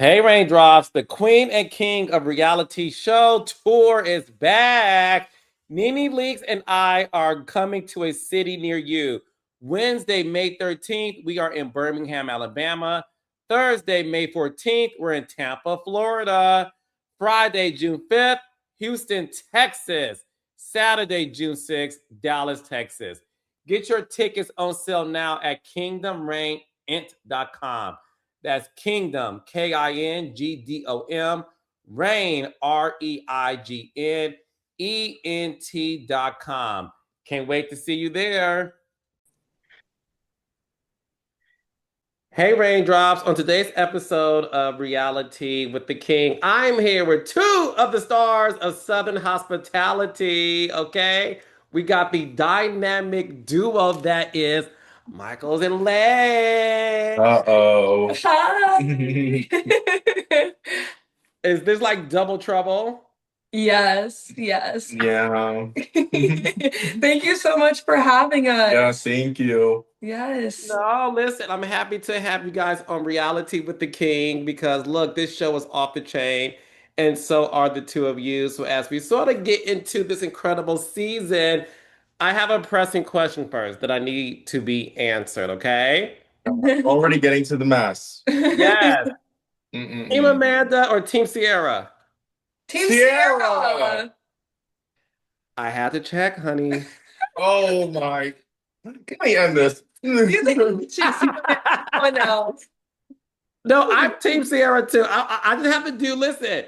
Hey Raindrops, the queen and king of reality show tour is back. Nene Leaks and I are coming to a city near you. Wednesday, May 13th, we are in Birmingham, Alabama. Thursday, May 14th, we're in Tampa, Florida. Friday, June 5th, Houston, Texas. Saturday, June 6th, Dallas, Texas. Get your tickets on sale now at kingdomrainint.com. That's Kingdom, KINGDOM, Reign, REIGNENT.com. Can't wait to see you there. Hey, Raindrops. On today's episode of Reality with the King, I'm here with two of the stars of Southern hospitality. Okay. We got the dynamic duo that is Michaels and Legs. Uh-oh. Hi. Is this like double trouble? Yes, yes. Yeah. Thank you so much for having us. Yeah, thank you. Yes. No, listen, I'm happy to have you guys on Reality with the King because look, this show is off the chain, and so are the two of you. So, as we sort of get into this incredible season, I have a pressing question first that I need to be answered, okay? Already getting to the mess. Yes. Team Mm-mm-mm. Amanda or Team Sierra? Team Sierra! Sierra. I had to check, honey. Oh my. Can we end this? You think she's someone else? No, I'm Team Sierra too. I just have to listen,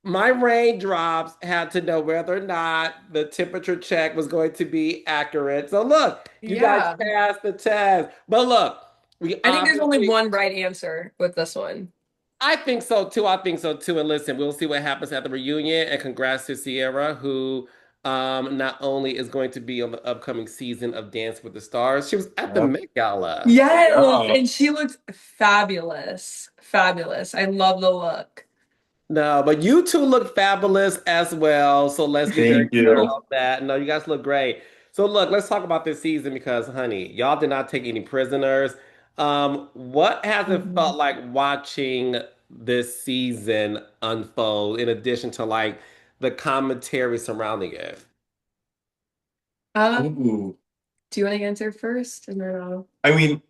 my raindrops had to know whether or not the temperature check was going to be accurate. So look, you guys Yeah. passed the test. But look, we I think there's only obviously, one right answer with this one. I think so too. I think so too. And listen, we'll see what happens at the reunion. And congrats to Sierra, who not only is going to be on the upcoming season of Dance with the Stars, she was at the Yep. Met Gala. Yes, Yeah. and she looks fabulous. Fabulous. I love the look. No, but you two look fabulous as well. So let's be very Thank clear you. on that. No, you guys look great. So look, let's talk about this season because, honey, y'all did not take any prisoners. What has it felt Mhm. like watching this season unfold in addition to like the commentary surrounding it? Uh, Ooh. do you want to answer first? And then I'll... I mean,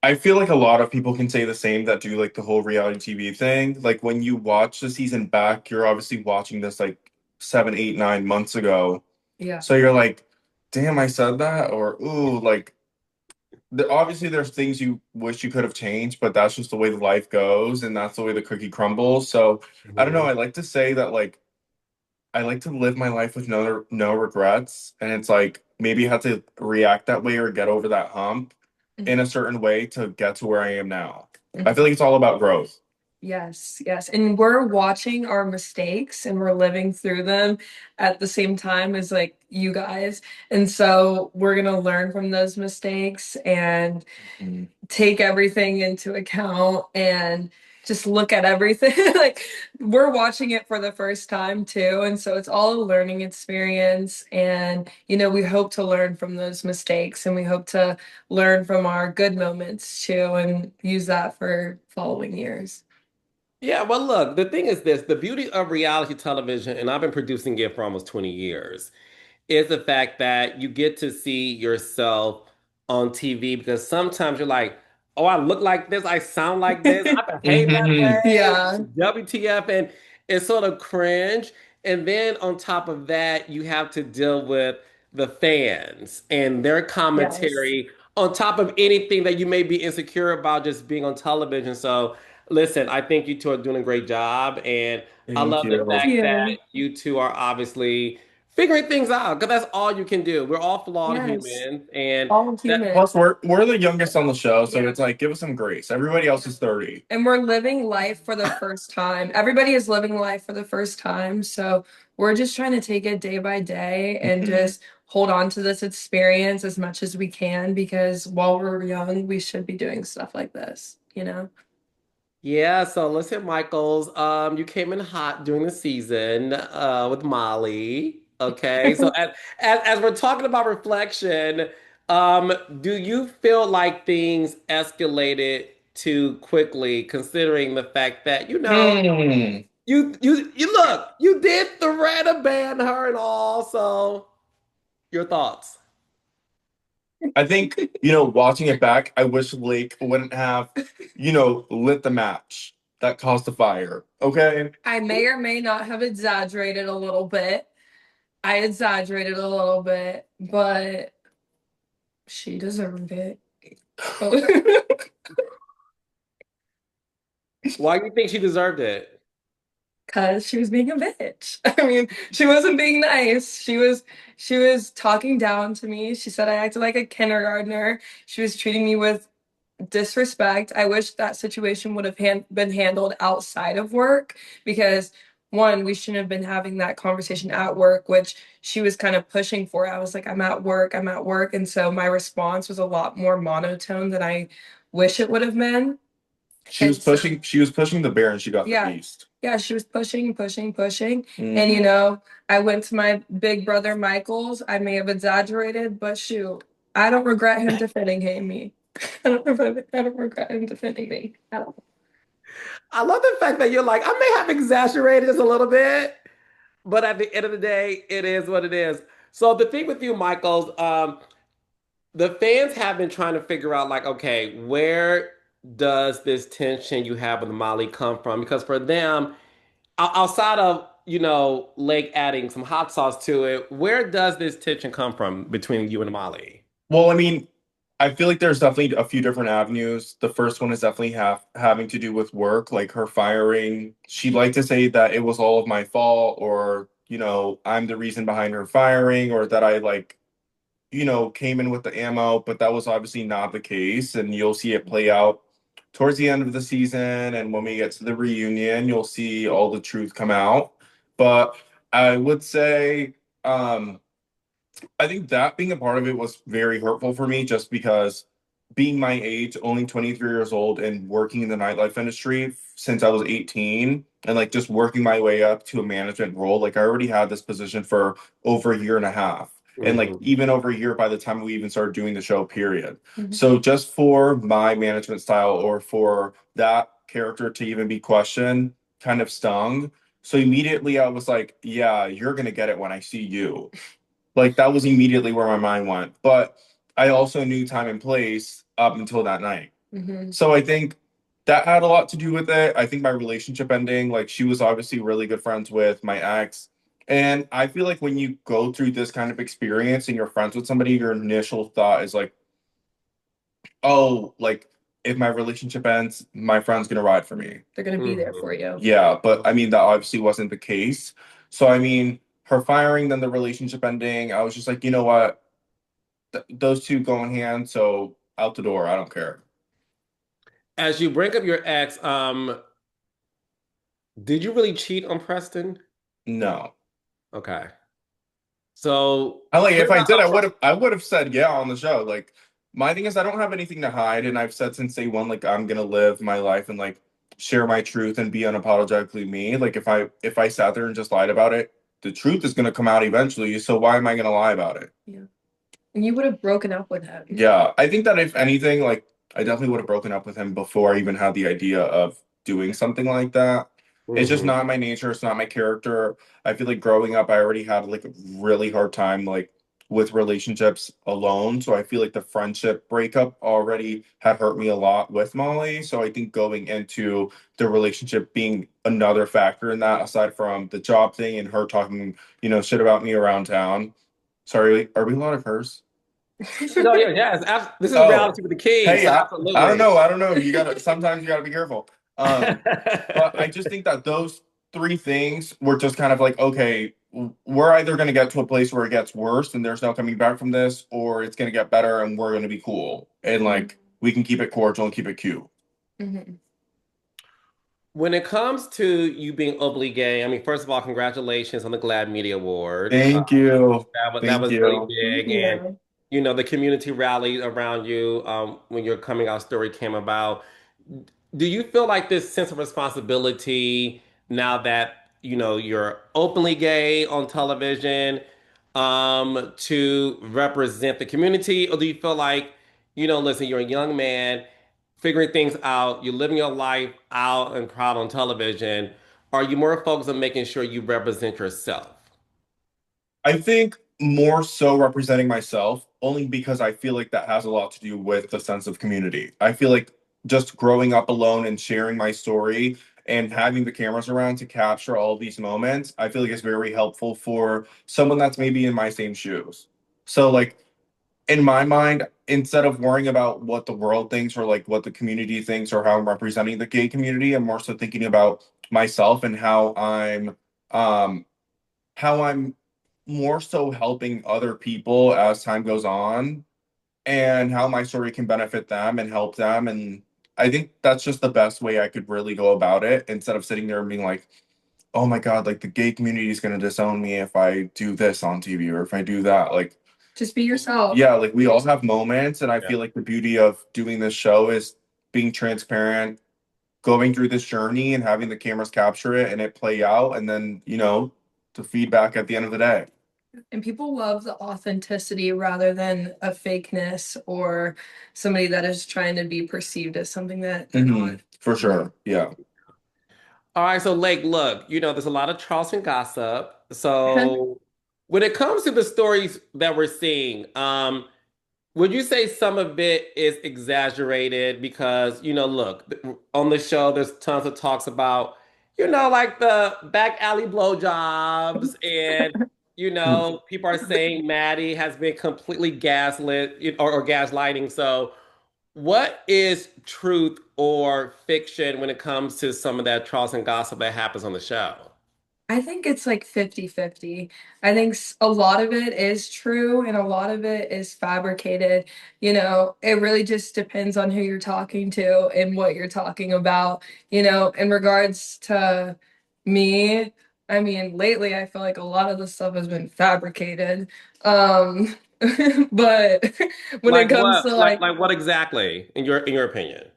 I feel like a lot of people can say the same that do like the whole reality TV thing. Like when you watch the season back, you're obviously watching this like 7, 8, 9 months ago. Yeah. So you're like, damn, I said that, or ooh, like obviously there's things you wish you could have changed, but that's just the way the life goes, and that's the way the cookie crumbles. So I don't know. I like to say that like I like to live my life with no regrets, and it's like maybe I have to react that way or get over that hump in a certain way to get to where I am now. I feel like it's all about growth. Yes, yes. And we're watching our mistakes and we're living through them at the same time as like you guys. And so we're going to learn from those mistakes and Mhm. take everything into account and just look at everything. Like we're watching it for the first time too. And so it's all a learning experience. And, we hope to learn from those mistakes and we hope to learn from our good moments too and use that for following years. Yeah, well, look, the thing is this, the beauty of reality television, and I've been producing it for almost 20 years, is the fact that you get to see yourself on TV because sometimes you're like, oh, I look like this, I sound like this, I behave that Mhm. way, Yeah. WTF, and it's sort of cringe. And then on top of that, you have to deal with the fans and their Yes. commentary on top of anything that you may be insecure about just being on television. So, listen, I think you two are doing a great job, and I Thank love the you. Thank fact that you. you two are obviously figuring things out because that's all you can do. We're all flawed Yes. humans, and All that human. Plus, we're the youngest on the show, so Yeah. it's like give us some grace. Everybody else is 30. And we're living life for the first time. Everybody is living life for the first time. So we're just trying to take it day by day and just hold on to this experience as much as we can because while we're young, we should be doing stuff like this. yeah. So let's hit Michael's. You came in hot during the season with Molly. Okay, so as we're talking about reflection, do you feel like things escalated too quickly, considering the fact that, Hmm. you look, you did threat to ban her and all. So your thoughts? I think, watching it back, I wish Lake wouldn't have, lit the match that caused the fire. Okay. I may or may not have exaggerated a little bit. I exaggerated a little bit, but she deserved it. Why do you think she deserved it? Because she was being a bitch. I mean, she wasn't being nice. She was talking down to me. She said I acted like a kindergartner. She was treating me with disrespect. I wish that situation would have been handled outside of work because one, we shouldn't have been having that conversation at work, which she was kind of pushing for. I was like, I'm at work, I'm at work. And so my response was a lot more monotone than I wish it would have been. And so She was pushing the bear and she got the yeah. beast. Yeah, she was pushing, pushing, pushing. And Mhm. I went to my big brother Michols. I may have exaggerated, but shoot, I don't regret him defending me. I don't regret him defending me at all. I love the fact that you're like, I may have exaggerated just a little bit, but at the end of the day, it is what it is. So the thing with you, Michaels, the fans have been trying to figure out, like, okay, where does this tension you have with Molly come from? Because for them, outside of Lake adding some hot sauce to it, where does this tension come from between you and Molly? Well, I mean, I feel like there's definitely a few different avenues. The first one is definitely having to do with work, like her firing. She'd like to say that it was all of my fault, or, I'm the reason behind her firing, or that I like, came in with the ammo, but that was obviously not the case. And you'll see it play out towards the end of the season. And when we get to the reunion, you'll see all the truth come out. But I would say, um, I think that being a part of it was very hurtful for me just because being my age, only 23 years old, and working in the nightlife industry since I was 18, and like just working my way up to a management role. Like I already had this position for over a year and a half, and like Mhm. even over a year by the time we even started doing the show, period. Mhm. So just for my management style or for that character to even be questioned kind of stung. So immediately I was like, yeah, you're gonna get it when I see you. Like that was immediately where my mind went. But I also knew time and place up until that night. Mhm. So I think that had a lot to do with it. I think my relationship ending, like she was obviously really good friends with my ex. And I feel like when you go through this kind of experience and you're friends with somebody, your initial thought is like, oh, like if my relationship ends, my friend's gonna ride for me. They're gonna be there for Mhm. you. Yeah, but I mean that obviously wasn't the case. So I mean, her firing, then the relationship ending, I was just like, you know what? Those two go in hand, so out the door. I don't care. As you break up your ex, did you really cheat on Preston? No. Okay. So I like if clear I that did, up. I would have said yeah on the show. Like my thing is I don't have anything to hide, and I've said since day one, like I'm gonna live my life and like share my truth and be unapologetically me. Like if I sat there and just lied about it, the truth is gonna come out eventually. So why am I gonna lie about it? Yeah. And you would have broken up with him. Yeah, I think that if anything, like I definitely would have broken up with him before I even had the idea of doing something like that. It's just Mhm. not my nature, it's not my character. I feel like growing up, I already had like a really hard time like with relationships alone. So I feel like the friendship breakup already had hurt me a lot with Molly. So I think going into the relationship being another factor in that, aside from the job thing and her talking, shit about me around town. Sorry, are we allowed to curse? No, yeah, yes. This is Oh, reality with the king, hey, so I don't absolutely. know. I don't know. You gotta sometimes you gotta be careful. But I just think that those three things were just kind of like, okay, we're either gonna get to a place where it gets worse and there's no coming back from this, or it's gonna get better and we're gonna be cool. And like we can keep it cordial and keep it cute. Mhm. When it comes to you being openly gay, I mean, first of all, congratulations on the Glad Media Awards. Thank you. That Thank was really you. Thank big, and you. the community rallied around you when your coming out story came about. Do you feel like this sense of responsibility now that you're openly gay on television, to represent the community, or do you feel like listen, you're a young man. figuring things out, you're living your life out and proud on television, are you more focused on making sure you represent yourself? I think more so representing myself, only because I feel like that has a lot to do with the sense of community. I feel like just growing up alone and sharing my story and having the cameras around to capture all these moments, I feel like it's very helpful for someone that's maybe in my same shoes. So, like, in my mind, instead of worrying about what the world thinks or like what the community thinks or how I'm representing the gay community, I'm more so thinking about myself and um how I'm more so helping other people as time goes on and how my story can benefit them and help them. And I think that's just the best way I could really go about it instead of sitting there and being like, oh my God, like the gay community is going to disown me if I do this on TV or if I do that. Like, Just be yourself. yeah, like we all have moments. And I feel like the beauty of doing this show is being transparent, going through this journey and having the cameras capture it and it play out. And then, the feedback at the end of the day. And people love the authenticity rather than a fakeness or somebody that is trying to be perceived as something that they're not. For sure. Yeah. All right, so Lake, look, there's a lot of Charleston gossip. So when it comes to the stories that we're seeing, would you say some of it is exaggerated? Because, look, on the show, there's tons of talks about, like the back alley blowjobs, and, people are saying Maddie has been completely gaslit or gaslighting. So, what is truth or fiction when it comes to some of that Charleston gossip that happens on the show? I think it's like 50-50. I think a lot of it is true and a lot of it is fabricated. It really just depends on who you're talking to and what you're talking about. In regards to me, I mean, lately I feel like a lot of the stuff has been fabricated. Um, but when it Like comes what? to Like what exactly, in your opinion?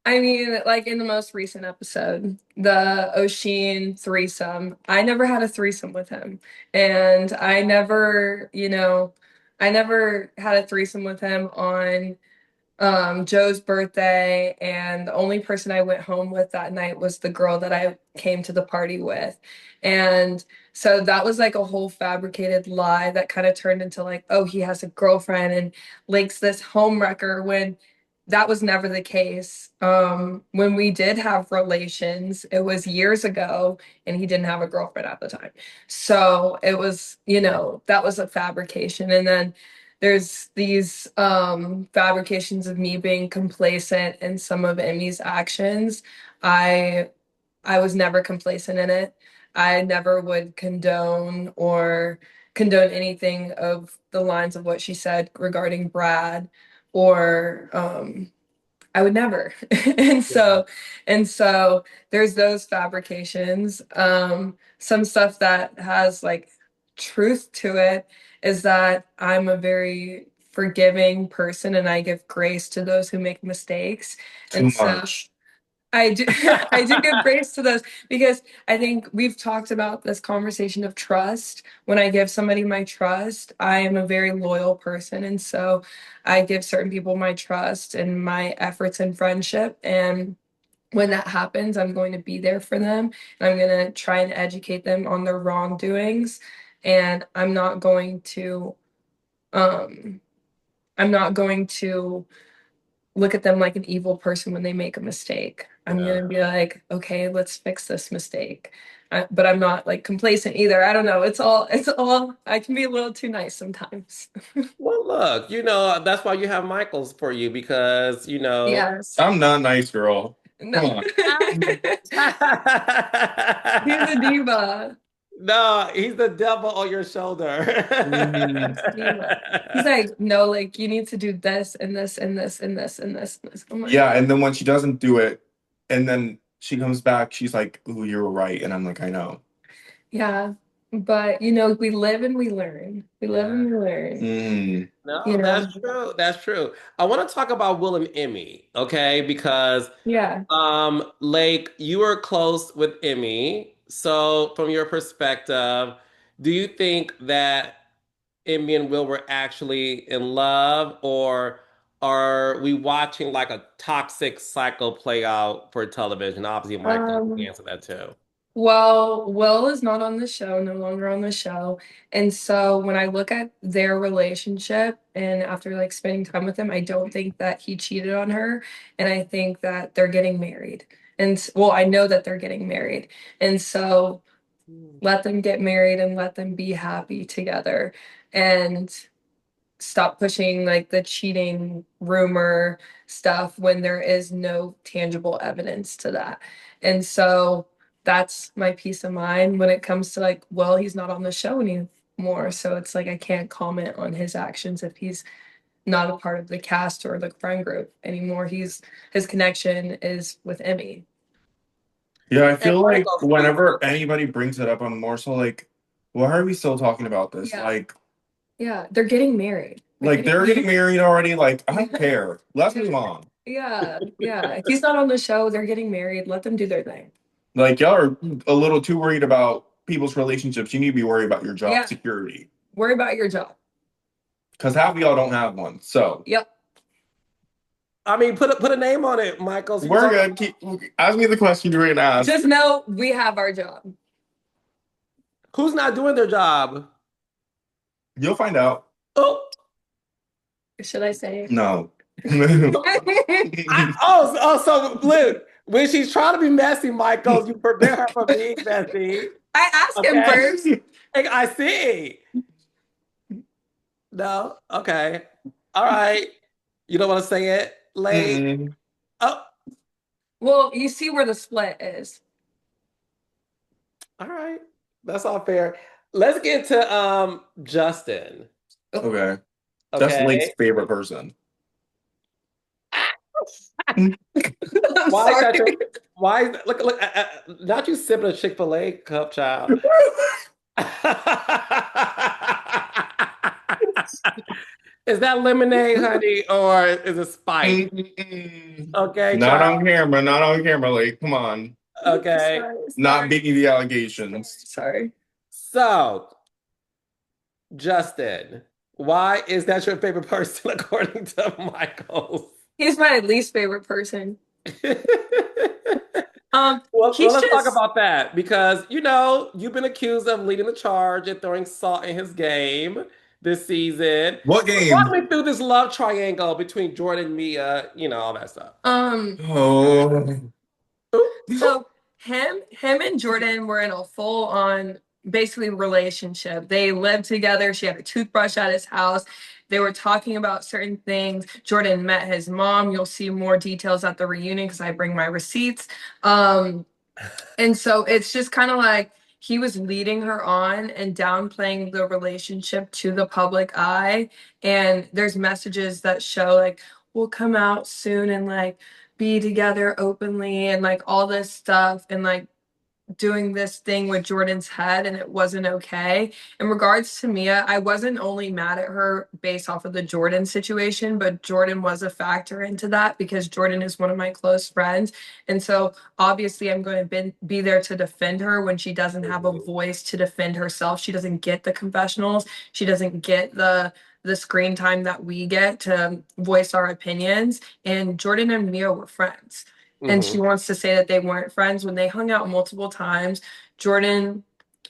I mean, like in the most recent episode, the O'Sheen threesome, I never had a threesome with him. And I never had a threesome with him on Joe's birthday, and the only person I went home with that night was the girl that I came to the party with. And so that was like a whole fabricated lie that kind of turned into like, oh, he has a girlfriend and Lake's this homewrecker when that was never the case. When we did have relations, it was years ago and he didn't have a girlfriend at the time. So it was, that was a fabrication. And then there's these fabrications of me being complacent in some of Emmy's actions. I I was never complacent in it. I never would condone anything of the lines of what she said regarding Brad or I would never. And Yeah. so there's those fabrications. Some stuff that has like truth to it is that I'm a very forgiving person and I give grace to those who make mistakes. Too And so much. I do I do give grace to those because I think we've talked about this conversation of trust. When I give somebody my trust, I am a very loyal person, and so I give certain people my trust and my efforts and friendship. And when that happens, I'm going to be there for them, and I'm going to try and educate them on their wrongdoings. And um I'm not going to look at them like an evil person when they make a mistake. I'm Yeah. gonna be like, okay, let's fix this mistake. But I'm not like complacent either. I don't know. It's all, I can be a little too nice sometimes. Well, look, that's why you have Michaels for you because, Yes. I'm not nice, girl. No. Come on. He's a diva. No, he's the devil on your shoulder. Mhm. He's a diva. He's like, no, like you need to do this and this and this and this and this and this. I'm like, Yeah, and then when she doesn't do it, and then she comes back, she's like, "Ooh, you were right," and I'm like, "I know." yeah. But we live and we learn. We live Yeah. and we learn. Mm. You No, know. that's true. That's true. I want to talk about Will and Emmy, okay? Because Yeah. Lake, you were close with Emmy. So from your perspective, do you think that Emmy and Will were actually in love, or are we watching like a toxic cycle play out for television? Obviously, Michael can Um, answer that too. well, Will is not on the show, no longer on the show. And so when I look at their relationship and after like spending time with him, I don't think that he cheated on her. And I think that they're getting married. Well, I know that they're getting married. And so let them get married and let them be happy together. And stop pushing like the cheating rumor stuff when there is no tangible evidence to that. And so that's my peace of mind when it comes to like, well, he's not on the show anymore. So it's like I can't comment on his actions if he's not a part of the cast or the friend group anymore. His connection is with Emmy. Yeah, I And feel like Michael, whenever anybody brings it up, I'm more so like, why are we still talking about this? Yeah. Yeah, they're getting married. Like they're getting married already. Like, I don't care. Let's move on. Yeah, yeah. If he's not on the show, they're getting married. Let them do their thing. Like, y'all are a little too worried about people's relationships. You need to be worried about your job Yeah. security. Worry about your job. Because half of y'all don't have one. So Yep. I mean, put a name on it, Michael. So you we're talk- good. Ask me the question you're going to ask. Just know we have our job. Who's not doing their job? You'll find out. Oh, Should I say? No. so Luke, when she's trying to be messy, Michael, you prevent her from being messy. I asked him Okay. first. I see. No, okay, all right. You don't want to say it, late. Mm-mm. Oh, Well, you see where the split is. all right. That's all fair. Let's get to Justin. Okay. That's Lake's Okay. favorite person. I'm Why is sorry. that your, why is that, look not you sipping a Chick-fil-A cup, child. Is that lemonade, honey, or is it Sprite? Okay, Not child. on camera. Not on camera, Lake. Come on. Okay. Sorry, Not sorry, Biggie the allegations. sorry. So, Justin, why is that your favorite person according to Michaels? He's my least favorite person. Well, He's let's talk just about that because you've been accused of leading the charge and throwing salt in his game this season. What Walk game? me through this love triangle between Jordan, Mia, all that stuff. Oh. so him and Jordan were in a full on basically relationship. They lived together. She had a toothbrush at his house. They were talking about certain things. Jordan met his mom. You'll see more details at the reunion because I bring my receipts. Um, and so it's just kind of like he was leading her on and downplaying the relationship to the public eye. And there's messages that show like we'll come out soon and like be together openly and like all this stuff and like doing this thing with Jordan's head and it wasn't okay. In regards to Mia, I wasn't only mad at her based off of the Jordan situation, but Jordan was a factor into that because Jordan is one of my close friends. And so obviously I'm going to be there to defend her when she doesn't have a voice to defend herself. She doesn't get the confessionals. She doesn't get the screen time that we get to voice our opinions. And Jordan and Mia were friends and she Mhm. wants to say that they weren't friends when they hung out multiple times. Jordan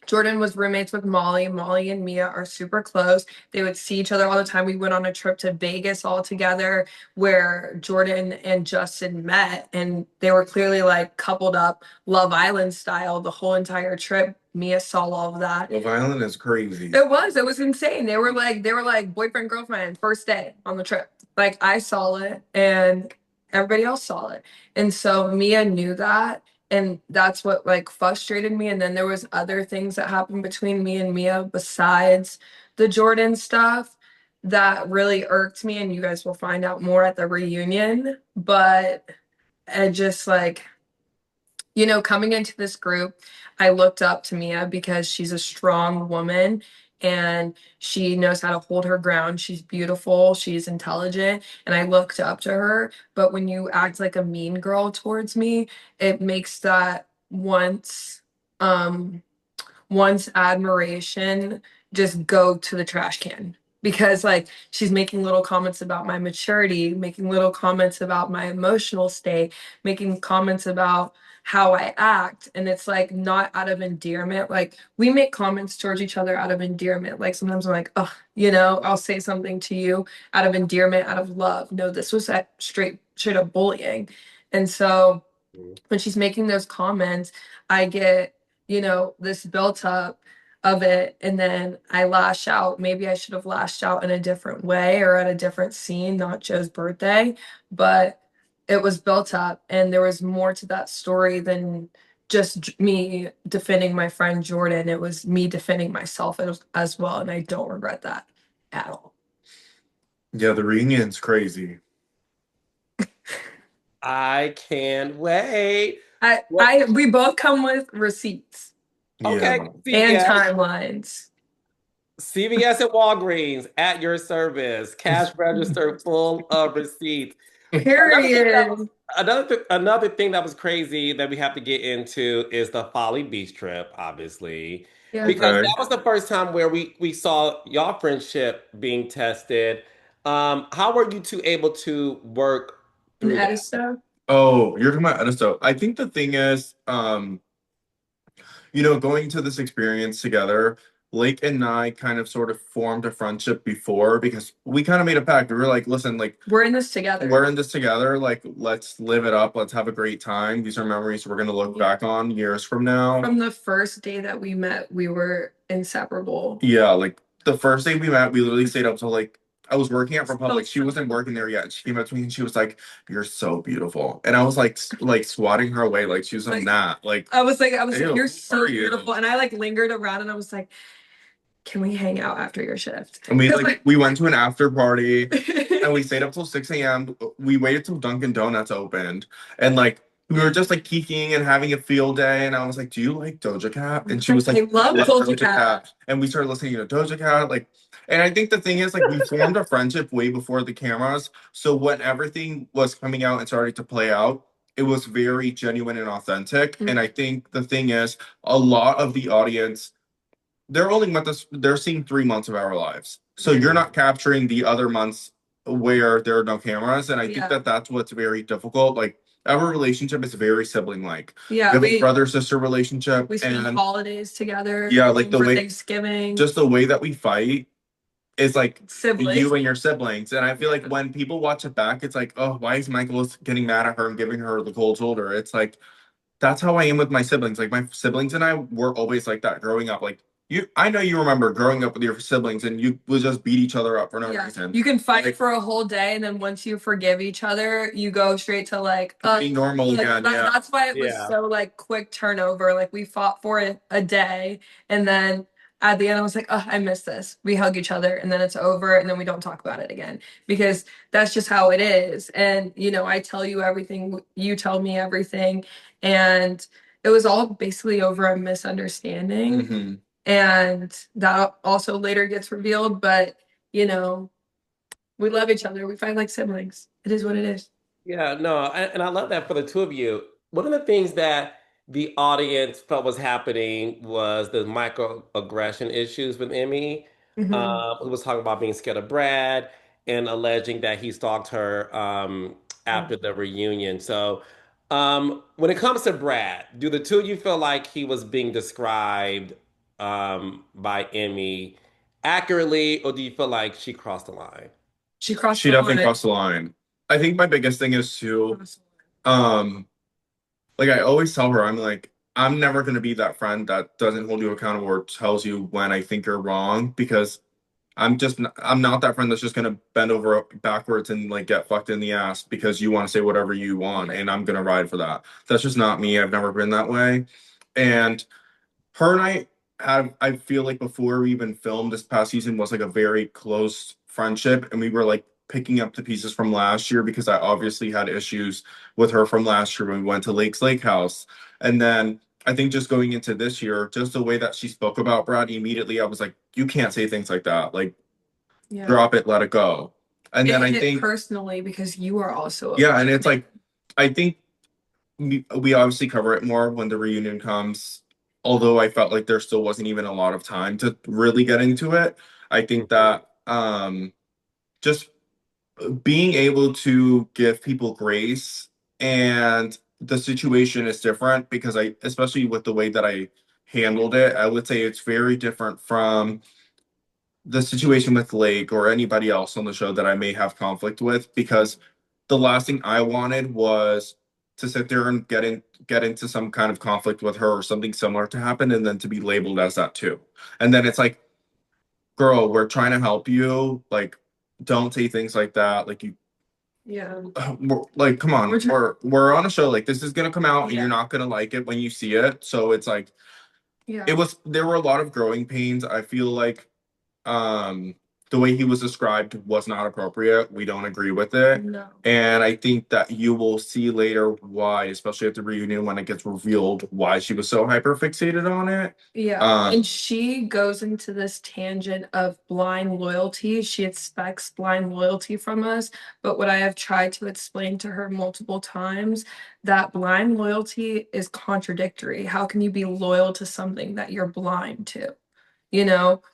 Jordan was roommates with Molly. Molly and Mia are super close. They would see each other all the time. We went on a trip to Vegas all together where Jordan and Justin met and they were clearly like coupled up Love Island style the whole entire trip. Mia saw all of that. Love Island is crazy. It was insane. They were like boyfriend, girlfriend, first day on the trip. Like I saw it and everybody else saw it. And so Mia knew that and that's what like frustrated me. And then there was other things that happened between me and Mia besides the Jordan stuff that really irked me, and you guys will find out more at the reunion. But I just like, coming into this group, I looked up to Mia because she's a strong woman and she knows how to hold her ground. She's beautiful, she's intelligent, and I looked up to her. But when you act like a mean girl towards me, it makes that once admiration just go to the trash can because like she's making little comments about my maturity, making little comments about my emotional state, making comments about how I act. And it's like not out of endearment. Like we make comments towards each other out of endearment. Like sometimes I'm like, oh, I'll say something to you out of endearment, out of love. No, this was that straight up bullying. And so when she's making those comments, I get, this built up of it, and then I lash out. Maybe I should have lashed out in a different way or at a different scene, not Joe's birthday, but it was built up and there was more to that story than just me defending my friend Jordan. It was me defending myself as well, and I don't regret that at all. Yeah, the reunion's crazy. I can't wait. We both come with receipts Okay, Yeah. and CVS, timelines. CVS and Walgreens at your service. Cash register full of receipts. Another thing that was Period. another thing that was crazy that we have to get into is the Folly Beach trip, obviously, Yeah. because Okay. that was the first time where we saw y'all friendship being tested. How were you two able to work In through that? Edisto. Oh, you're talking about Edisto. I think the thing is, going to this experience together, Lake and I kind of sort of formed a friendship before because we kind of made a pact. We were like, listen, like, We're in this together. we're in this together. Like, let's live it up. Let's have a great time. These are memories we're going to look back on years from now. From the first day that we met, we were inseparable. Yeah, like the first day we met, we literally stayed up till like I was working at So Republic. She wasn't working there yet. She came up to me and she was like, "You're so beautiful," and I was like swatting her away like she was Like, a gnat. Like, I was like, ew, you're who so are you? beautiful. And I like lingered around and I was like, can we hang out after your shift? And we 'Cause, we went to an after party and we stayed up till 6 a.m. We waited till Dunkin' Donuts opened and like we were just like geeking and having a field day. And I was like, "Do you like Doja Cat?" And she was like, I love Doja Cat. And we started listening to Doja Cat. Like, and I think the thing is, like, we formed a friendship way before the cameras. So when everything was coming out and starting to play out, it was very genuine and authentic. Mhm. And I think the thing is, a lot of the audience they're only with us they're seeing 3 months of our lives, so you're not capturing the other months where there are no cameras, and I think Yeah. that that's what's very difficult. Like our relationship is very sibling like. Yeah, We have a brother sister relationship, we spend and holidays together. yeah, like the for way Thanksgiving. just the way that we fight is like Siblings. you and your siblings, and I feel like when people watch it back it's like, oh, why is Michael getting mad at her and giving her the cold shoulder? It's like that's how I am with my siblings. Like my siblings and I were always like that growing up. Like I know you remember growing up with your siblings and you would just beat each other up for no reason. You can fight Like, for a whole day, and then once you forgive each other, you go straight to like be normal again. Yeah. That's why it was Yeah. so like quick turnover. Like we fought for it a day, and then at the end, I was like, oh, I miss this. We hug each other, and then it's over, and then we don't talk about it again because that's just how it is. And I tell you everything, you tell me everything, and it was all basically over a misunderstanding. Mhm. And that also later gets revealed, but you know, we love each other. We fight like siblings. It is what it is. Yeah, no, and I love that for the two of you. One of the things that the audience felt was happening was the microaggression issues with Emmy. Mhm. Who was talking about being scared of Brad and alleging that he stalked her after the reunion. So, when it comes to Brad, do the two of you feel like he was being described by Emmy accurately, or do you feel like she crossed the line? She crossed She the definitely line. crossed the line. I think my biggest thing is too, um, like I always tell her, I'm like, I'm never gonna be that friend that doesn't hold you accountable or tells you when I think you're wrong because I'm not that friend that's just gonna bend over backwards and like get fucked in the ass because you want to say whatever you want and I'm gonna ride for that. That's just not me. I've never been that way. And her and I I feel like before we even filmed this past season was like a very close friendship and we were like picking up the pieces from last year because I obviously had issues with her from last year when we went to Lake's Lake House. And then I think just going into this year, just the way that she spoke about Brad immediately, I was like, you can't say things like that. Like, drop it, let it go. And then I hit think personally because you are also yeah, and it's like I think we obviously cover it more when the reunion comes. Although I felt like there still wasn't even a lot of time to really get into it. I think that just being able to give people grace, and the situation is different because especially with the way that I handled it, I would say it's very different from the situation with Lake or anybody else on the show that I may have conflict with, because the last thing I wanted was to sit there and get into some kind of conflict with her or something similar to happen and then to be labeled as that too. And then it's like, girl, we're trying to help you. Like, don't say things like that. Like you Yeah. like, come on, We're trying. we're on a show. Like, this is gonna come out and you're Yeah. not gonna like it when you see it. So it's like Yeah. there were a lot of growing pains. I feel like um the way he was described was not appropriate. We don't agree with it. No. And I think that you will see later why, especially at the reunion when it gets revealed why she was so hyper fixated on it. Yeah. And she goes into this tangent of blind loyalty. She expects blind loyalty from us. But what I have tried to explain to her multiple times, that blind loyalty is contradictory. How can you be loyal to something that you're blind to?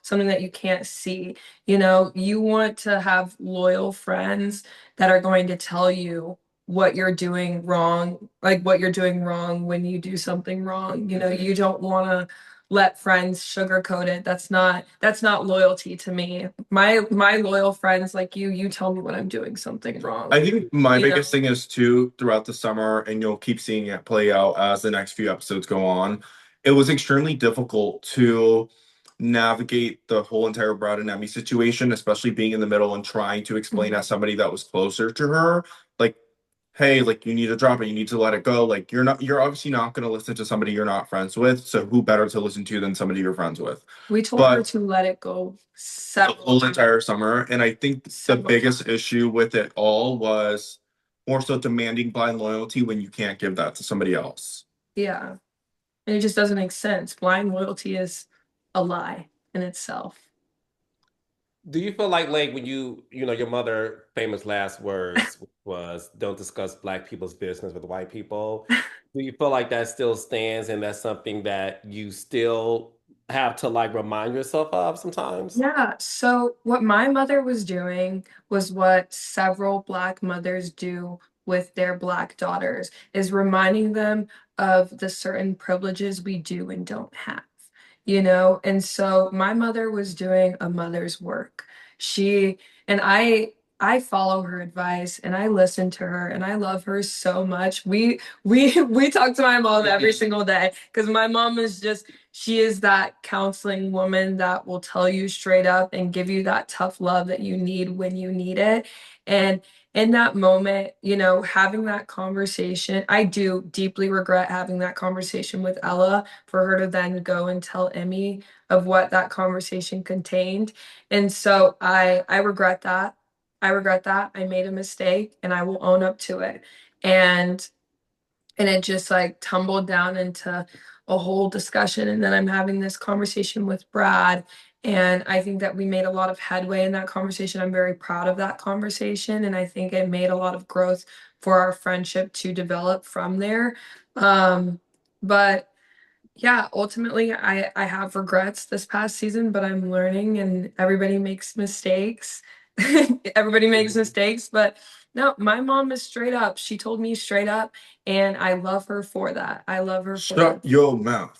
Something that you can't see. You want to have loyal friends that are going to tell you what you're doing wrong, like what you're doing wrong when you do something wrong. You don't want to let friends sugarcoat it. That's not loyalty to me. My loyal friends like you tell me when I'm doing something wrong. I think my You know? biggest thing is too, throughout the summer, and you'll keep seeing it play out as the next few episodes go on. It was extremely difficult to navigate the whole entire Brad and Emmy situation, especially being in the middle and trying to explain as somebody that was closer to her, like, hey, like you need to drop it, you need to let it go. Like you're obviously not going to listen to somebody you're not friends with. So who better to listen to than somebody you're friends with? We told her But to let it go the several whole times. entire summer. And I think the Several biggest times. issue with it all was more so demanding blind loyalty when you can't give that to somebody else. Yeah. And it just doesn't make sense. Blind loyalty is a lie in itself. Do you feel like when your mother famous last words was don't discuss black people's business with white people? Do you feel like that still stands and that's something that you still have to like remind yourself of sometimes? Yeah, so what my mother was doing was what several Black mothers do with their Black daughters, is reminding them of the certain privileges we do and don't have. And so my mother was doing a mother's work. She and I follow her advice and I listen to her and I love her so much. We talk to my mom every single day because my mom is just she is that counseling woman that will tell you straight up and give you that tough love that you need when you need it. And in that moment, having that conversation, I do deeply regret having that conversation with Ella for her to then go and tell Emmy of what that conversation contained. And so I regret that. I regret that. I made a mistake and I will own up to it. And it just like tumbled down into a whole discussion, and then I'm having this conversation with Brad, and I think that we made a lot of headway in that conversation. I'm very proud of that conversation, and I think it made a lot of growth for our friendship to develop from there. But yeah, ultimately I have regrets this past season, but I'm learning and everybody makes mistakes. Everybody makes mistakes, but no, my mom is straight up. She told me straight up, and I love her for that. I love her for Shut that. your mouth.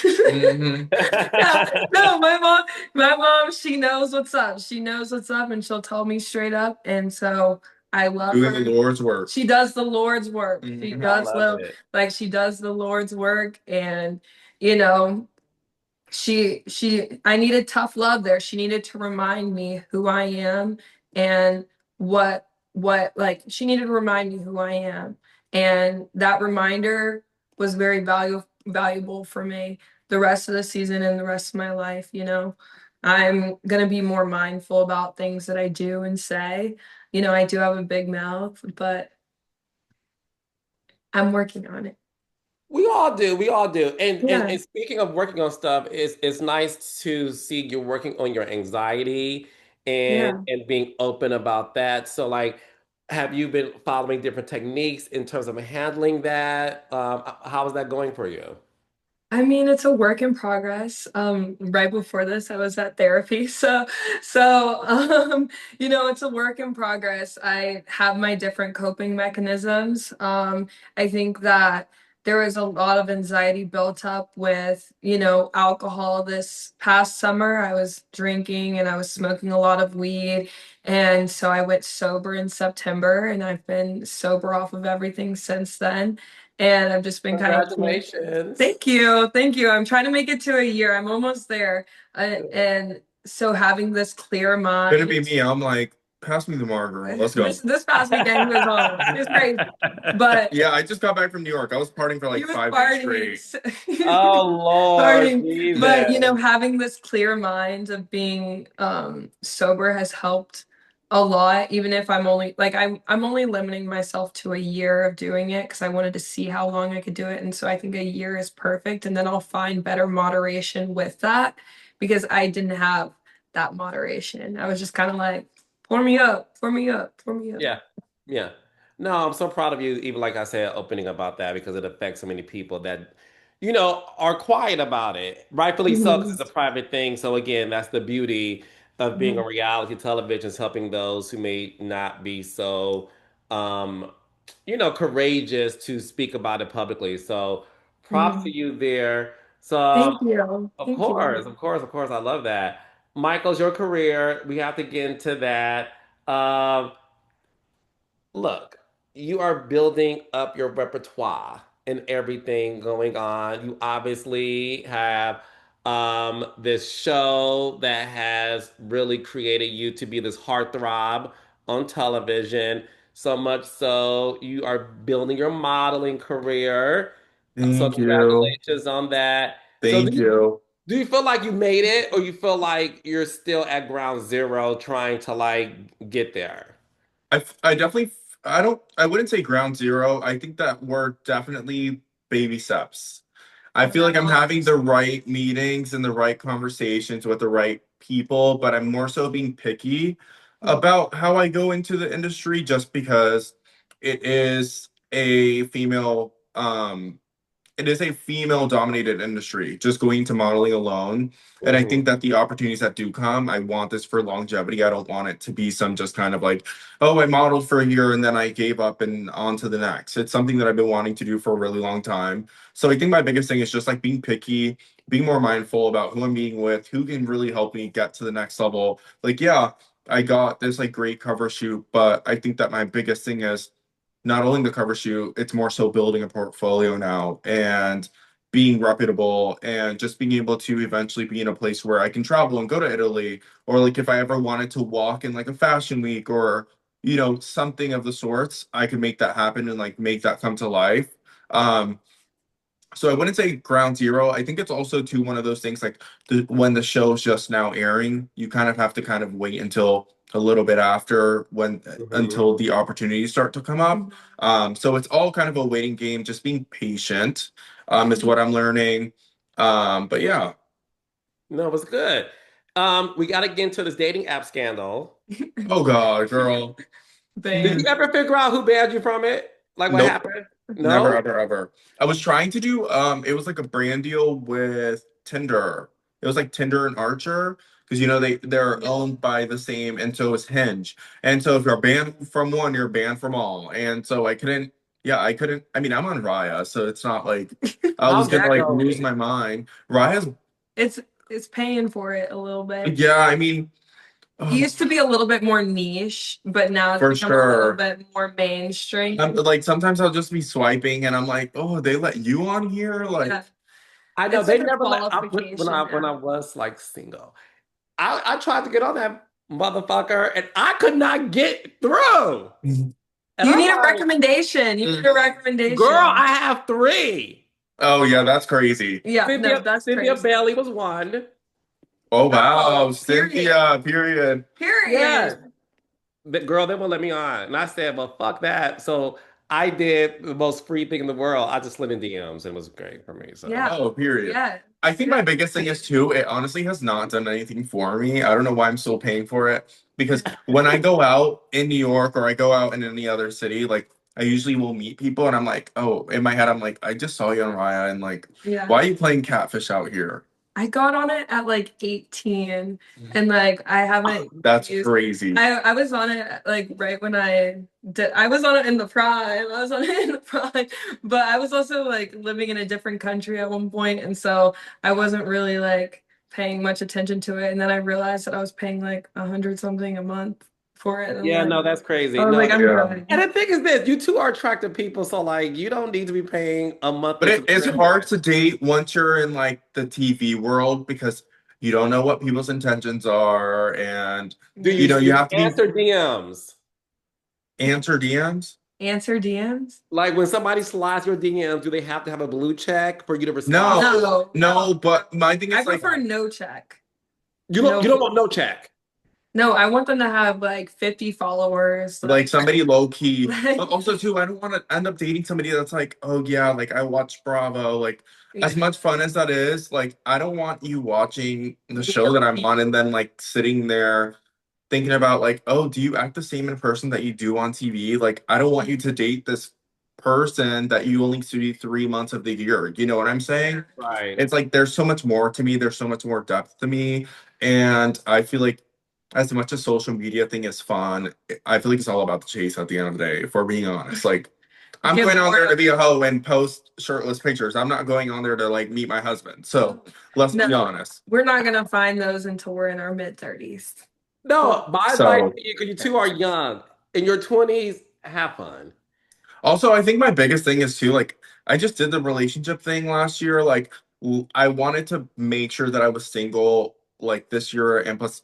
Hmm. Yeah, no, my mom, she knows what's up. She knows what's up, and she'll tell me straight up. And so I love Doing her. the Lord's work. She does the Lord's work. She Hmm. I does love the it. like she does the Lord's work, and you know, she I needed tough love there. She needed to remind me who I am and what like she needed to remind me who I am. And that reminder was very valuable for me the rest of the season and the rest of my life. I'm gonna be more mindful about things that I do and say. I do have a big mouth, but I'm working on it. We all do. We all do. And, Yeah, and speaking of working on stuff, it's nice to see you're working on your anxiety and yeah. and being open about that. So like, have you been following different techniques in terms of handling that? How is that going for you? I mean, it's a work in progress. Right before this, I was at therapy. It's a work in progress. I have my different coping mechanisms. I think that there was a lot of anxiety built up with, alcohol this past summer. I was drinking and I was smoking a lot of weed. And so I went sober in September and I've been sober off of everything since then. And I've just been kind of Congratulations. Thank you. Thank you. I'm trying to make it to a year. I'm almost there. And so having this clear Gonna be mind, me. I'm like, pass me the margarine. Let's go. this past weekend was all it's crazy. But Yeah, I just got back from New York. I was partying for he like was 5 days partying. straight. Oh Lord Partying. But Jesus. having this clear mind of being sober has helped a lot, even if I'm only like I'm only limiting myself to a year of doing it because I wanted to see how long I could do it. And so I think a year is perfect, and then I'll find better moderation with that because I didn't have that moderation. I was just kind of like, pour me up, pour me up, pour me up. Yeah. Yeah. No, I'm so proud of you, even like I said, opening about that because it affects so many people that, are quiet about it. Rightfully so, because Mhm. it's a private thing. So again, that's the beauty of being Mhm. a reality television is helping those who may not be so um, courageous to speak about it publicly. So props to Mhm. you there. So Thank you. of Thank you. course, of course, of course, I love that. Michael's your career. We have to get into that. Um, Look, you are building up your repertoire and everything going on. You obviously have this show that has really created you to be this heartthrob on television. So much so, you are building your modeling career. So Thank you. congratulations on that. So Thank you. do you feel like you made it, or you feel like you're still at ground zero trying to like get there? I definitely, I wouldn't say ground zero. I think that we're definitely baby steps. I feel like I'm Yeah. having the right meetings and the right conversations with the right people, but I'm more so being picky about how I go into the industry just because it is a female dominated industry, just going to modeling alone. And I Mhm. think that the opportunities that do come, I want this for longevity. I don't want it to be some just kind of like, oh, I modeled for a year and then I gave up and on to the next. It's something that I've been wanting to do for a really long time. So I think my biggest thing is just like being picky, being more mindful about who I'm meeting with, who can really help me get to the next level. Like, yeah, I got this like great cover shoot, but I think that my biggest thing is not only the cover shoot, it's more so building a portfolio now and being reputable and just being able to eventually be in a place where I can travel and go to Italy, or like if I ever wanted to walk in like a fashion week or something of the sorts, I could make that happen and like make that come to life. Um, so I wouldn't say ground zero. I think it's also too one of those things like when the show's just now airing, you kind of have to kind of wait until a little bit after when Mhm. until the opportunities start to come up. Mhm. So it's all kind of a waiting game, just being patient, is Mhm. what I'm learning. But yeah. No, it was good. We got to get into this dating app scandal. Oh God, girl. Did you Bam. ever figure out who banned you from it? Like what Nope. happened? Never, No? ever, ever. I was trying to do it was like a brand deal with Tinder. It was like Tinder and Archer because they're owned by the same, and so is Hinge. And so if you're banned from one, you're banned from all. And so I couldn't. I mean, I'm on Raya, so it's not like I was How's gonna that like lose going? my mind. Raya's It's it's paying for it a little bit. yeah, I mean, It used to be a little bit more niche, but now it's for become a little sure. bit more mainstream. I'm like sometimes I'll just be swiping and I'm like, oh, they let you on here? Like Yeah, I know it's they like a never let when qualification I now. was like single. I tried to get on that motherfucker and I could not get through. And You I'm need a like, recommendation. You need a girl, recommendation. I have three. Oh yeah, that's crazy. Yeah, no, that's Cynthia crazy. Bailey was one. Oh wow, Oh, period. Cynthia, period. Yes. Period. The girl, they won't let me on. And I said, well, fuck that. So I did the most free thing in the world. I just slid in DMs and it was great for me. So Yeah. Oh, period. Yeah. I think Yeah. my biggest thing is too, it honestly has not done anything for me. I don't know why I'm still paying for it. Because when I go out in New York or I go out in any other city, like I usually will meet people and I'm like, oh, in my head, I'm like, I just saw you on Raya and like, Yeah. why are you playing catfish out here? I got on it at like 18 and like I haven't That's used crazy. I was on it like right when I was on it in the prime. I was on it in the prime. But I was also like living in a different country at one point and so I wasn't really like paying much attention to it and then I realized that I was paying like 100 something a month for it and Yeah, no, that's I crazy. was No, like I'm Yeah. good. and the thing is this, you two are attractive people, so like you don't need to be paying a But monthly it's subscription. hard to date once you're in like the TV world because you don't know what people's intentions are, and Do Yeah. you you you have to be answer DMs? answer DMs. Answer DMs? Like when somebody slides your DMs, do they have to have a blue check for you to respond? No, No. no, but my thing I is like prefer no check. You don't No. want no check. No, I want them to have like 50 followers. like somebody low key. But Like, also too, I don't want to end up dating somebody that's like, oh yeah, like I watch Bravo. Like as much fun as that is, like I don't want you watching the show that I'm on and then like sitting there thinking about like, oh, do you act the same in person that you do on TV? Like I don't want you to date this person that you only see 3 months of the year. You know what I'm saying? Right. It's like there's so much more to me. There's so much more depth to me. And I feel like as much as social media thing is fun, I feel like it's all about the chase at the end of the day, if we're being honest. Like I'm get going on more there to of be a hoe and post shirtless pictures. I'm not going on there to like meet my husband. So let's be No, honest. we're not gonna find those until we're in our mid 30s. No, my advice So to you, because you two are young, in your 20s, have fun. also, I think my biggest thing is too, like, I just did the relationship thing last year. Like, I wanted to make sure that I was single, like, this year. And plus,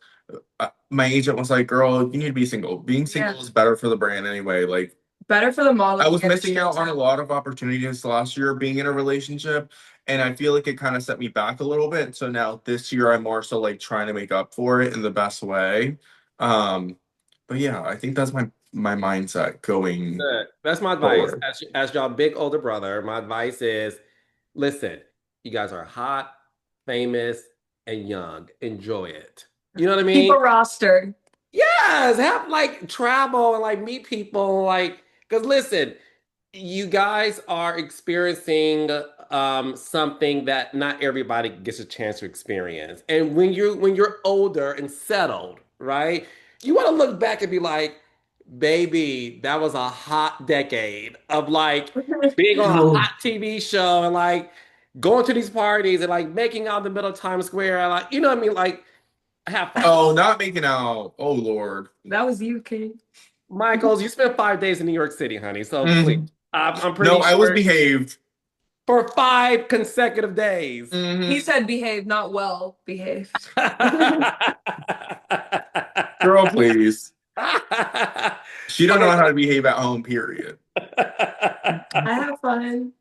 my agent was like, girl, you need to be single. Being single Yeah. is better for the brand anyway. Like, Better for the I modeling was missing industry out on a too. lot of opportunities last year being in a relationship. And I feel like it kind of set me back a little bit. So now this year, I'm more so like trying to make up for it in the best way. Um, but yeah, I think that's my mindset going Good. That's my advice. forward. As y'all big older brother, my advice is listen, you guys are hot, famous, and young. Enjoy it. You know what I Keep mean? a roster. Yes, have like travel and like meet people, like because listen, you guys are experiencing something that not everybody gets a chance to experience. And when you're older and settled, right? You want to look back and be like, baby, that was a hot decade of like being on a hot TV show and like going to these parties and like making out in the middle of Times Square and like you know what I mean? Like have fun. Oh, not making out. Oh Lord. That was you, King. Michaels, you spent 5 days in New York City, honey. So please, Mhm. I'm No, pretty I was sure behaved. for 5 consecutive days. He Hmm. said behave, not well behaved. Girl, please. She don't know Okay, how to behave at home, period. I have fun.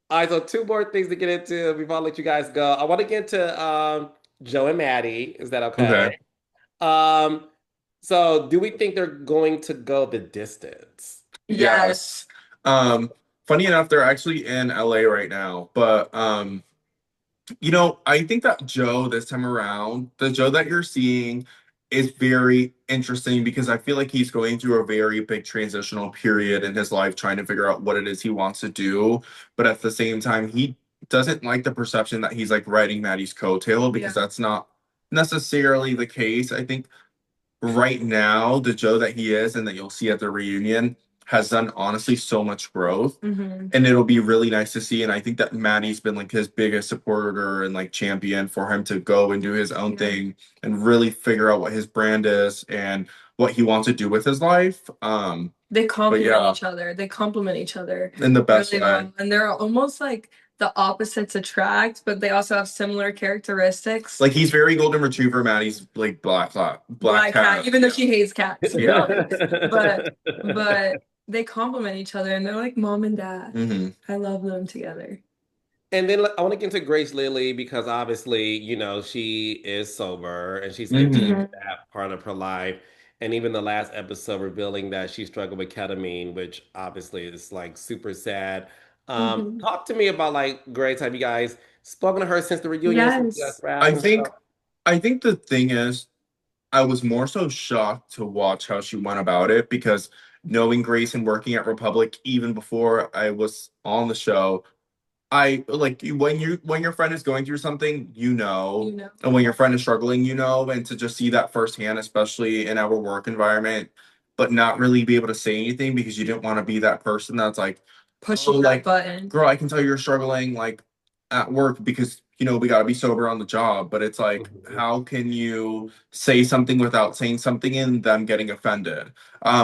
all right, so two more things to get into before I let you guys go. I want to get into Joe and Maddie. Is that okay? Okay. Um, so do we think they're going to go the distance? Yes. Yes. Um, Funny enough, they're actually in LA right now. But I think that Joe this time around, the Joe that you're seeing is very interesting because I feel like he's going through a very big transitional period in his life, trying to figure out what it is he wants to do. But at the same time, he doesn't like the perception that he's like riding Maddie's coattail because Yeah. that's not necessarily the case. I think right now, the Joe that he is and that you'll see at the reunion has done honestly so much growth. Hmm. And it'll be really nice to see. And I think that Maddie's been like his biggest supporter and like champion for him to go and do his own Yeah. thing and really figure out what his brand is and what he wants to do with his life. They But complement yeah, each other. They complement each other in the best really way. well. And they're almost like the opposites attract, but they also have similar characteristics. Like he's very golden retriever. Maddie's like black Black cat, cat. even though she hates cats. Yeah. But but they complement each other and they're like mom and dad. Hmm. I love them together. And then I want to get into Grace Lilly because obviously, she is sober and she's emptying Hmm. Mhm. that part of her life. And even the last episode revealing that she struggled with ketamine, which obviously is like super sad. Mhm. Talk to me about like Grace. Have you guys spoken to her since the reunion, since you guys Yes. wrapped I and think stuff? I think the thing is I was more so shocked to watch how she went about it because knowing Grace and working at Republic even before I was on the show, I like when your friend is going through something, You know. and when your friend is struggling, and to just see that firsthand, especially in our work environment, but not really be able to say anything because you didn't want to be that person that's like, oh, Pushing that like, button. girl, I can tell you're struggling like at work because we got to be sober on the job, but it's like, Mhm. how can you say something without saying something and them getting offended?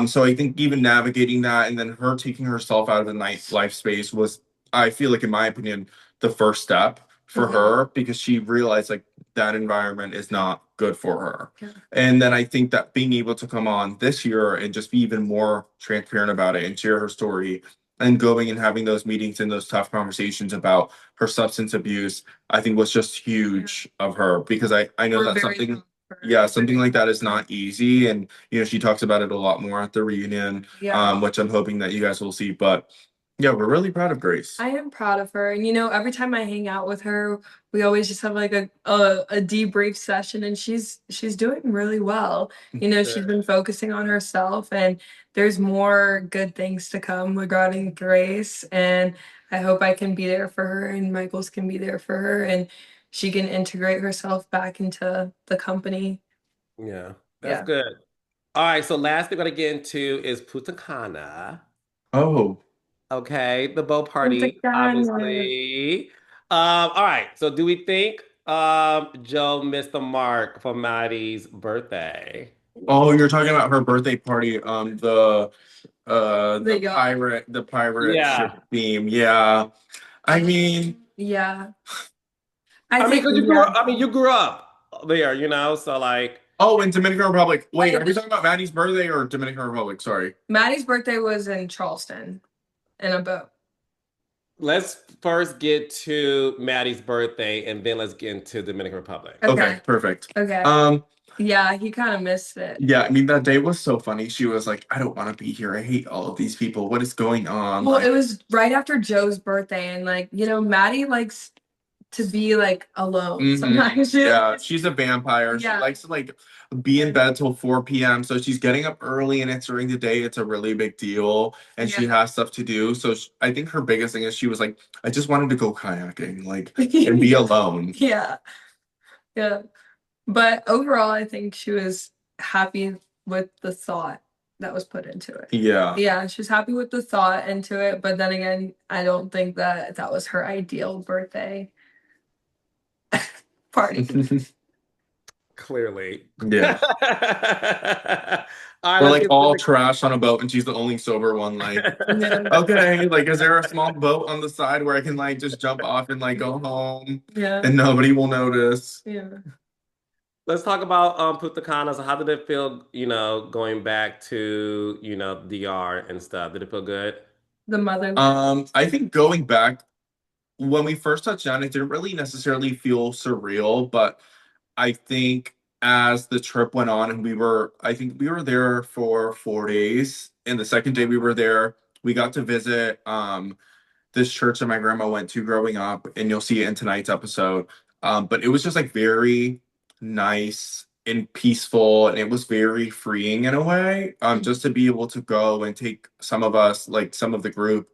So I think even navigating that and then her taking herself out of the nightlife space was, I feel like, in my opinion, the first step for her because she realized like that environment is not good for her. Yeah. And then I think that being able to come on this year and just be even more transparent about it and share her story and going and having those meetings and those tough conversations about her substance abuse, I think was just huge of her because I know We're that very something, proud of her. yeah, something like that is not easy. And, she talks about it a lot more at the reunion, Yeah. which I'm hoping that you guys will see. But yeah, we're really proud of Grace. I am proud of her. And every time I hang out with her, we always just have like a debrief session and she's doing really well. She's been focusing on herself and there's more good things to come regarding Grace. And I hope I can be there for her and Michaels can be there for her and she can integrate herself back into the company. Yeah, that's Yeah. good. All right, so last thing we're gonna get into is Putacana. Oh, Okay, the boat Punta party, Cana. obviously. All right, so do we think Joe missed the mark for Maddie's birthday? oh, you're talking about her birthday party, The the yacht. pirate ship Yeah. theme. Yeah. I mean, Yeah. I I mean, think, because yeah. you grew up there, so like, oh, in Dominican Republic. Wait, are we talking about Maddie's birthday or Dominican Republic? Sorry. Maddie's birthday was in Charleston in a boat. let's first get to Maddie's birthday and then let's get into Dominican Republic. Okay, Okay. perfect. Okay. Um, Yeah, he kind of missed it. yeah, I mean that day was so funny. She was like, I don't want to be here. I hate all of these people. What is going on? Well, it Like, was right after Joe's birthday, and Maddie likes to be like alone. mhm. Sometimes Yeah, she's a vampire. She yeah. likes to like be in bed till 4 p.m. So she's getting up early and it's during the day. It's a really big deal. And she Yeah. has stuff to do. So I think her biggest thing is she was like, I just wanted to go kayaking, like, and be alone. Yeah. Yeah. But overall, I think she was happy with the thought that was put into it. Yeah. Yeah, she was happy with the thought into it, but then again, I don't think that that was her ideal birthday party. Clearly. Yeah. All right, We're let's like get to all the trash on a boat and she's the only sober one. Like, Yeah. okay, like, is there a small boat on the side where I can like just jump off and like go home Yeah. and nobody will notice? Yeah. Let's talk about Punta Cana. So how did it feel, going back to, DR and stuff? Did it feel good? The mother. I think going back when we first touched down, it didn't really necessarily feel surreal, but I think as the trip went on and I think we were there for 4 days. And the second day we were there, we got to visit this church that my grandma went to growing up, and you'll see it in tonight's episode. But it was just like very nice and peaceful, and it was very freeing in a way. Just to be able to go and take some of us, like some of the group,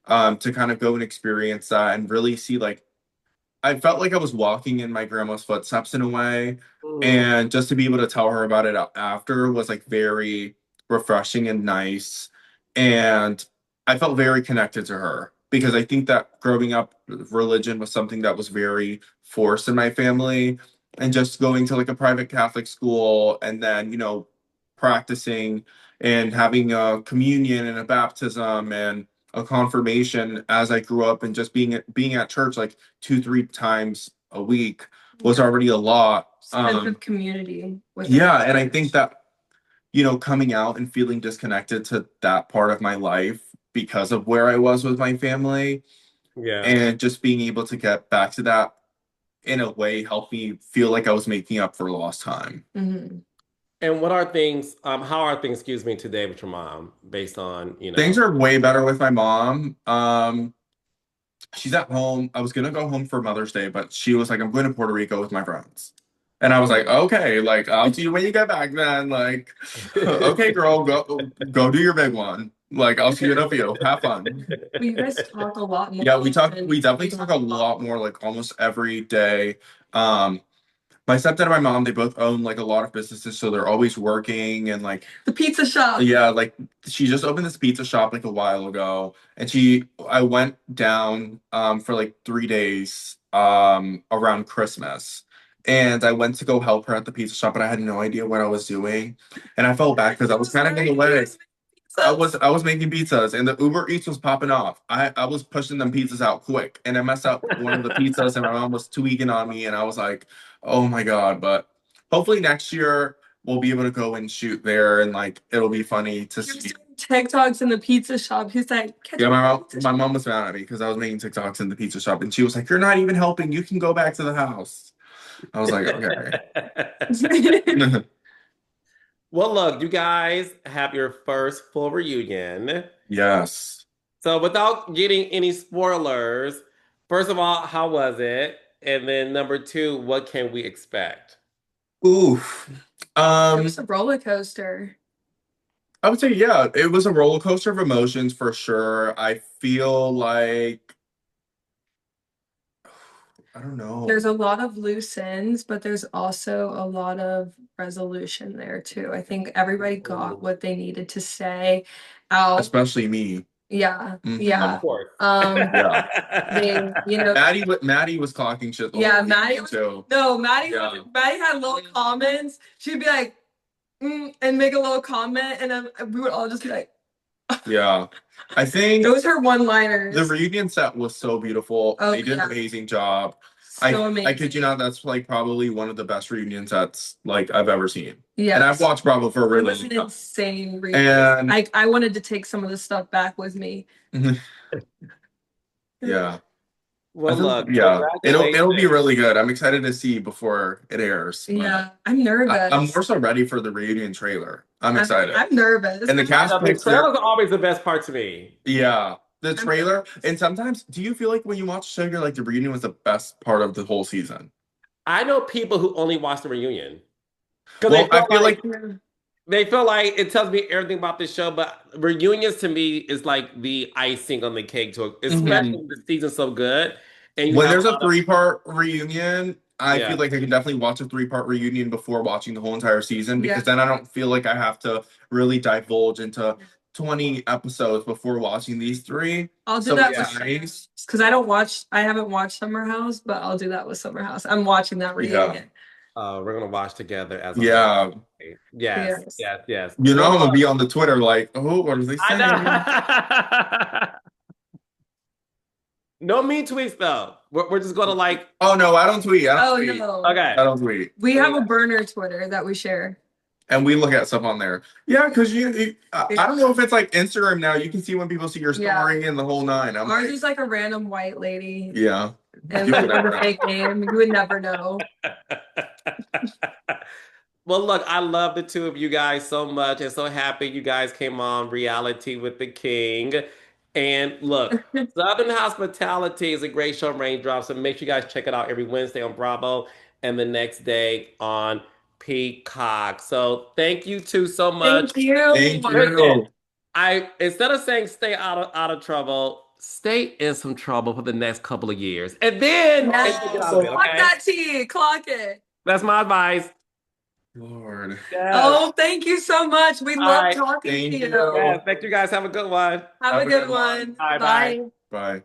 to kind of go and experience that and really see like I felt like I was walking in my grandma's footsteps in a way. Mhm. And just to be able to tell her about it after was like very refreshing and nice. And I felt very connected to her because I think that growing up, religion was something that was very forced in my family. And just going to like a private Catholic school and then, practicing and having a communion and a baptism and a confirmation as I grew up and just being at church like 2-3 times a week was already a lot. Sense of community with Yeah, and I think that coming out and feeling disconnected to that part of my life because of where I was with my family Yeah. and just being able to get back to that in a way helped me feel like I was making up for lost time. Mhm. And what are things, how are things, excuse me, today with your mom based on, Things are way better with my mom. She's at home. I was gonna go home for Mother's Day, but she was like, I'm going to Puerto Rico with my friends. And I was like, okay, like I'll see you when you get back then. Like, okay, girl, go do your big one. Like, I'll see you in a few. Have fun. But you guys talk a lot more Yeah, we often. definitely talk a lot more, like almost every day. Um, my stepdad and my mom, they both own like a lot of businesses, so they're always working and like The pizza shop. yeah, like she just opened this pizza shop like a while ago, and I went down for like 3 days around Christmas, and I went to go help her at the pizza shop, but I had no idea what I was doing, and I felt bad because I was kind of getting away. I was making pizzas and the Uber Eats was popping off. I was pushing them pizzas out quick and I messed up one of the pizzas and my mom was tweaking on me and I was like, oh my God. But hopefully next year we'll be able to go and shoot there and like it'll be funny to see. TikToks in the pizza shop. He's like, Yeah, my mom was mad at me because I was making TikToks in the pizza shop and she was like, you're not even helping. You can go back to the house. I was like, okay. Well, look, you guys have your first full reunion. Yes. So, without getting any spoilers, first of all, how was it? And then number two, what can we expect? Oof. It was a roller coaster. I would say, yeah, it was a roller coaster of emotions for sure. I feel like, I don't know, There's a lot of loose ends, but there's also a lot of resolution there too. I think everybody got what they needed to say out. especially me. Yeah, Mhm. yeah. Of course. Yeah. They, you know, Maddie was talking shit the yeah, whole Maddie weekend, too. Yeah. Maddie had little comments. She'd be like, and make a little comment, and then we would all just be like, Yeah. I think those are one-liners. the reunion set was so beautiful. Oh, They did yeah. an amazing job. So amazing. I kid you not, that's like probably one of the best reunion sets like I've ever seen. Yeah. And I've watched Bravo for a It really was long an time. insane reunion. And I wanted to take some of the stuff back with me. yeah. Well, look, Yeah, it'll be congratulations. really good. I'm excited to see before it airs. But Yeah, I'm nervous. I'm more so ready for the reunion trailer. I'm excited. I'm nervous. And the cast The picks, trailers are always the best part to me. yeah, the trailer. And sometimes, do you feel like when you watch the show, you're like the reunion was the best part of the whole season? I know people who only watch the reunion because Well, I feel like they feel like it tells me everything about the show, but reunions to me is like the icing on the cake to it, especially when the season's so good. And you when have there's a a lot of 3-part reunion, I yeah. feel like I can definitely watch a 3-part reunion before watching the whole entire season because then I don't feel like I have to really divulge into 20 episodes before watching these three. I'll do So that it's with nice. because I haven't watched Summer House, but I'll do that with Summer House. I'm watching that reunion. We're gonna watch together as a Yeah. whole. Yes, Yes. yes, yes. You know, Well, I'm gonna look, be on the Twitter like, oh, what are they saying? I know. No mean tweets though. We're just gonna like. Oh no, I don't tweet. I don't Oh tweet. no. Okay. I don't tweet. We have a burner Twitter that we share. And we look at stuff on there. Yeah, because I don't know if it's like Instagram now. You can see when people see your story and the whole nine. Ours is like a random white lady. Yeah. And You would with never a know. fake name. You would never know. Well, look, I love the two of you guys so much and so happy you guys came on Reality with the King. And look, Southern Hospitality is a great show, Raindrops. So make sure you guys check it out every Wednesday on Bravo and the next day on Peacock. So thank you two so much. Thank you. Thank Listen, you. I instead of saying stay out of trouble, stay in some trouble for the next couple of years. And then Yes. get out of it, Clock okay? that tea. Clock it. That's my advice. Lord. Yes. Oh, thank you so much. We love right. talking Thank to you. you. Yes. Thank you guys. Have a good one. Have a good one. Bye. Bye. Bye.